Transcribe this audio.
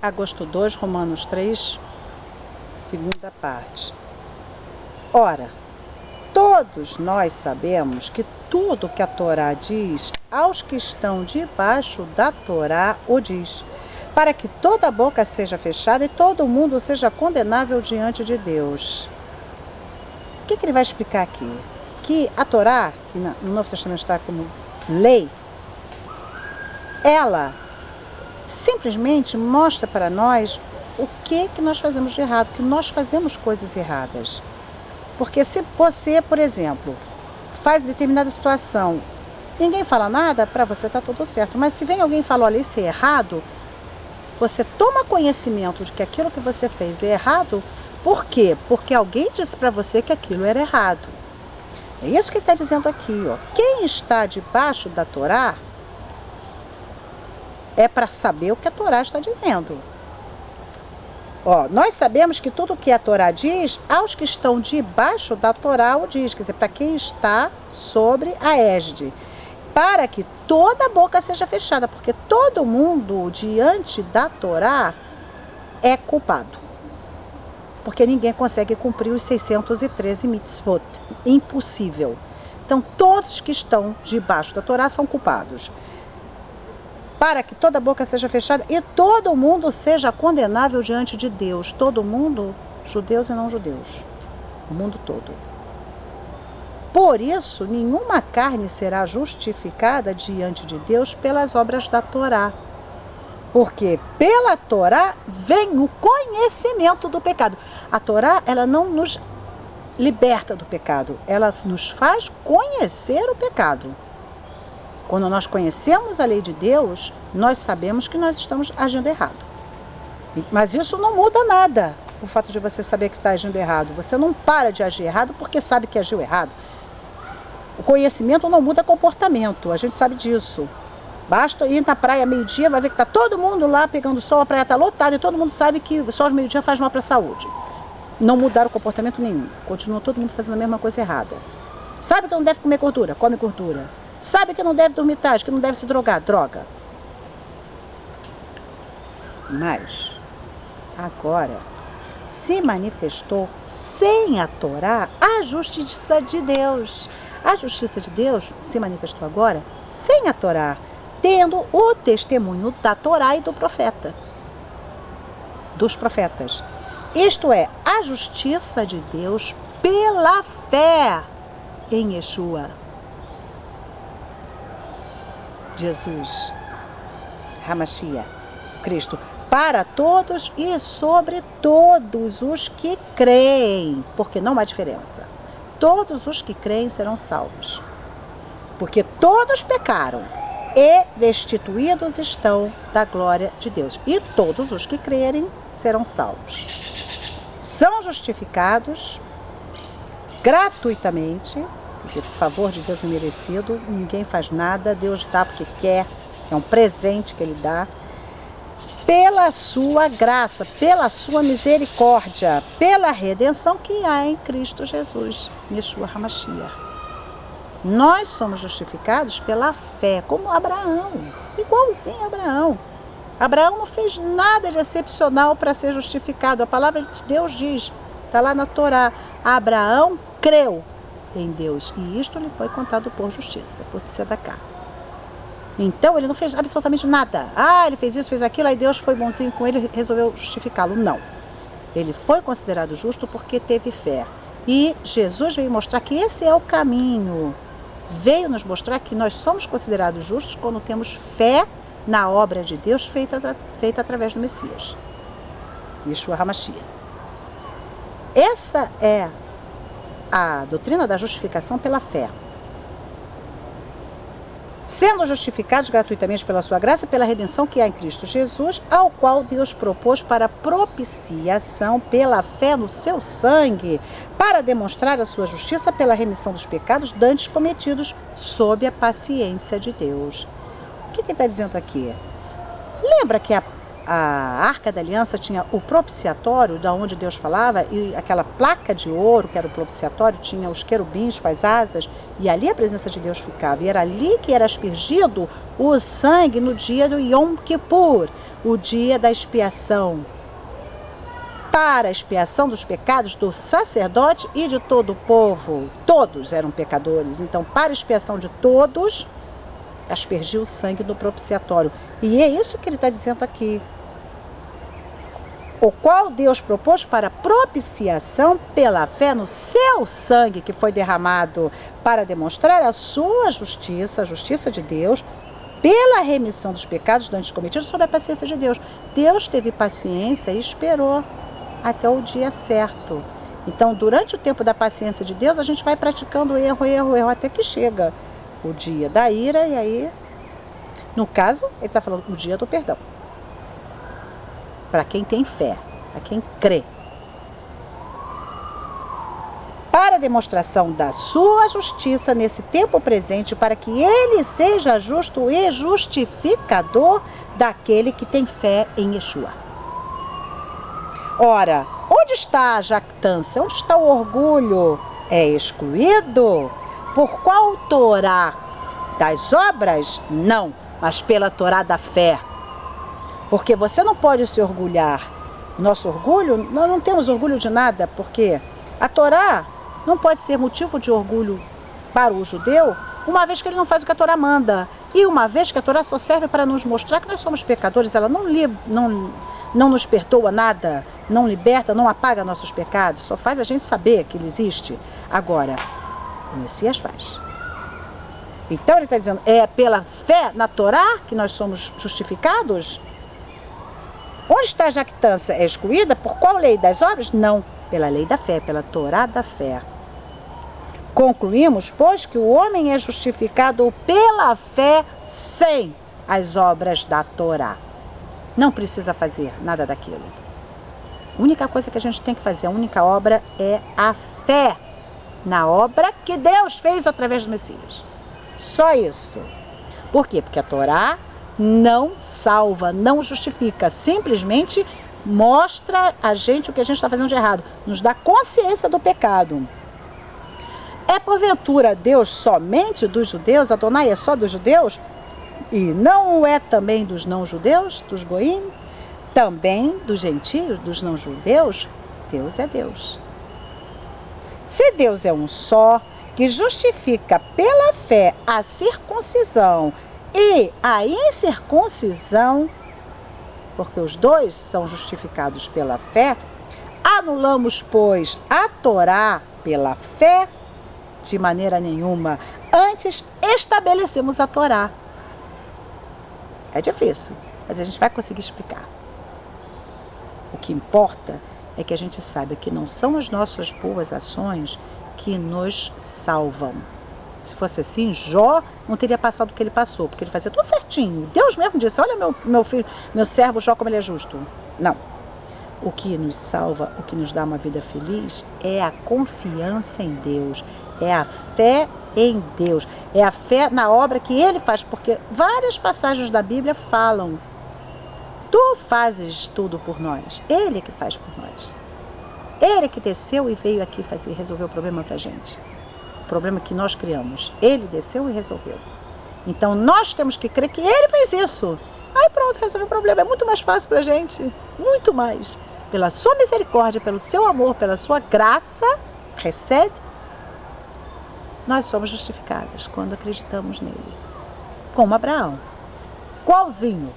Agosto 2, Romanos 3, segunda parte. Ora, todos nós sabemos que tudo que a Torá diz, aos que estão debaixo da Torá o diz, para que toda boca seja fechada e todo mundo seja condenável diante de Deus. O que ele vai explicar aqui? Que a Torá, que no Novo Testamento está como lei, ela simplesmente mostra para nós o que nós fazemos de errado, que nós fazemos coisas erradas. Porque se você, por exemplo, faz determinada situação, ninguém fala nada, para você está tudo certo. Mas se vem alguém e fala, olha, isso é errado, você toma conhecimento de que aquilo que você fez é errado. Por quê? Porque alguém disse para você que aquilo era errado. É isso que ele está dizendo aqui, ó. Quem está debaixo da Torá é para saber o que a Torá está dizendo. Ó, nós sabemos que tudo o que a Torá diz, aos que estão debaixo da Torá o diz, quer dizer, para quem está sobre a égide, para que toda boca seja fechada, porque todo mundo diante da Torá é culpado. Porque ninguém consegue cumprir os 613 mitzvot. Impossível. Então, todos que estão debaixo da Torá são culpados. Para que toda boca seja fechada e todo mundo seja condenável diante de Deus. Todo mundo, judeus e não judeus. O mundo todo. Por isso, nenhuma carne será justificada diante de Deus pelas obras da Torá. Porque pela Torá vem o conhecimento do pecado. A Torá, ela não nos liberta do pecado, ela nos faz conhecer o pecado. Quando nós conhecemos a lei de Deus, nós sabemos que nós estamos agindo errado. Mas isso não muda nada, o fato de você saber que está agindo errado. Você não para de agir errado porque sabe que agiu errado. O conhecimento não muda comportamento, a gente sabe disso. Basta ir na praia meio-dia, vai ver que está todo mundo lá pegando sol, a praia está lotada e todo mundo sabe que o sol de meio-dia faz mal para a saúde. Não mudaram o comportamento nenhum, continua todo mundo fazendo a mesma coisa errada. Sabe que não deve comer gordura? Come gordura. Sabe que não deve dormir tarde, que não deve se drogar? Droga. Mas, agora, se manifestou sem a Torá a justiça de Deus. A justiça de Deus se manifestou agora sem a Torá, tendo o testemunho da Torá e do profeta, dos profetas. Isto é, a justiça de Deus pela fé em Yeshua. Jesus, Hamashiach, Cristo, para todos e sobre todos os que creem, porque não há diferença. Todos os que creem serão salvos, porque todos pecaram e destituídos estão da glória de Deus. E todos os que crerem serão salvos. São justificados gratuitamente, por favor de Deus imerecido, ninguém faz nada, Deus dá porque quer, é um presente que Ele dá, pela sua graça, pela sua misericórdia, pela redenção que há em Cristo Jesus, Yeshua Hamashiach. Nós somos justificados pela fé, como Abraão, igualzinho a Abraão. Abraão não fez nada de excepcional para ser justificado. A palavra de Deus diz, está lá na Torá, Abraão creu em Deus, e isto lhe foi contado por justiça, por tzedakah. Então ele não fez absolutamente nada. Ele fez isso, fez aquilo, aí Deus foi bonzinho com ele e resolveu justificá-lo. Não. Ele foi considerado justo porque teve fé. E Jesus veio mostrar que esse é o caminho. Veio nos mostrar que nós somos considerados justos quando temos fé na obra de Deus feita através do Messias, Yeshua Hamashiach. Essa é a doutrina da justificação pela fé. Sendo justificados gratuitamente pela sua graça e pela redenção que há em Cristo Jesus, ao qual Deus propôs para propiciação pela fé no seu sangue, para demonstrar a sua justiça pela remissão dos pecados dantes cometidos sob a paciência de Deus. O que ele está dizendo aqui? Lembra que a Arca da Aliança tinha o propiciatório, da onde Deus falava, e aquela placa de ouro, que era o propiciatório, tinha os querubins com as asas, e ali a presença de Deus ficava, e era ali que era aspergido o sangue no dia do Yom Kippur, o dia da expiação, para a expiação dos pecados do sacerdote e de todo o povo. Todos eram pecadores, então para a expiação de todos, aspergiu o sangue no propiciatório. E é isso que ele está dizendo aqui. O qual Deus propôs para propiciação pela fé no seu sangue que foi derramado para demonstrar a sua justiça, a justiça de Deus, pela remissão dos pecados dantes cometidos sob a paciência de Deus. Deus teve paciência e esperou até o dia certo. Então, durante o tempo da paciência de Deus, a gente vai praticando erro, até que chega o dia da ira e aí, no caso, ele está falando o dia do perdão. Para quem tem fé, para quem crê. Para a demonstração da sua justiça nesse tempo presente, para que ele seja justo e justificador daquele que tem fé em Yeshua. Ora, onde está a jactância? Onde está o orgulho? É excluído? Por qual Torá? Das obras? Não, mas pela Torá da fé. Porque você não pode se orgulhar. Nosso orgulho, nós não temos orgulho de nada, porque a Torá não pode ser motivo de orgulho para o judeu, uma vez que ele não faz o que a Torá manda. E uma vez que a Torá só serve para nos mostrar que nós somos pecadores, ela não nos perdoa nada, não liberta, não apaga nossos pecados, só faz a gente saber que ele existe. Agora, o Messias faz. Então ele está dizendo, é pela fé na Torá que nós somos justificados? Onde está a jactância? É excluída? Por qual lei das obras? Não, pela lei da fé, pela Torá da fé. Concluímos, pois, que o homem é justificado pela fé sem as obras da Torá. Não precisa fazer nada daquilo. A única coisa que a gente tem que fazer, a única obra é a fé na obra que Deus fez através do Messias. Só isso. Por quê? Porque a Torá não salva, não justifica, simplesmente mostra a gente o que a gente está fazendo de errado, nos dá consciência do pecado. É porventura Deus somente dos judeus? Adonai é só dos judeus? E não é também dos não-judeus, dos goim? Também dos gentios, dos não-judeus? Deus é Deus. Se Deus é um só, que justifica pela fé a circuncisão e a incircuncisão, porque os dois são justificados pela fé, anulamos, pois, a Torá pela fé? De maneira nenhuma. Antes, estabelecemos a Torá. É difícil, mas a gente vai conseguir explicar. O que importa é que a gente saiba que não são as nossas boas ações que nos salvam. Se fosse assim, Jó não teria passado o que ele passou, porque ele fazia tudo certinho. Deus mesmo disse, olha meu filho, meu servo Jó, como ele é justo. Não. O que nos salva, o que nos dá uma vida feliz é a confiança em Deus, é a fé em Deus, é a fé na obra que Ele faz, porque várias passagens da Bíblia falam, tu fazes tudo por nós, Ele que faz por nós. Ele que desceu e veio aqui resolver o problema pra gente. O problema que nós criamos. Ele desceu e resolveu. Então nós temos que crer que Ele fez isso. Aí pronto, resolveu o problema. É muito mais fácil pra gente. Muito mais. Pela sua misericórdia, pelo seu amor, pela sua graça, recebe. Nós somos justificados quando acreditamos nele. Como Abraão. Igualzinho.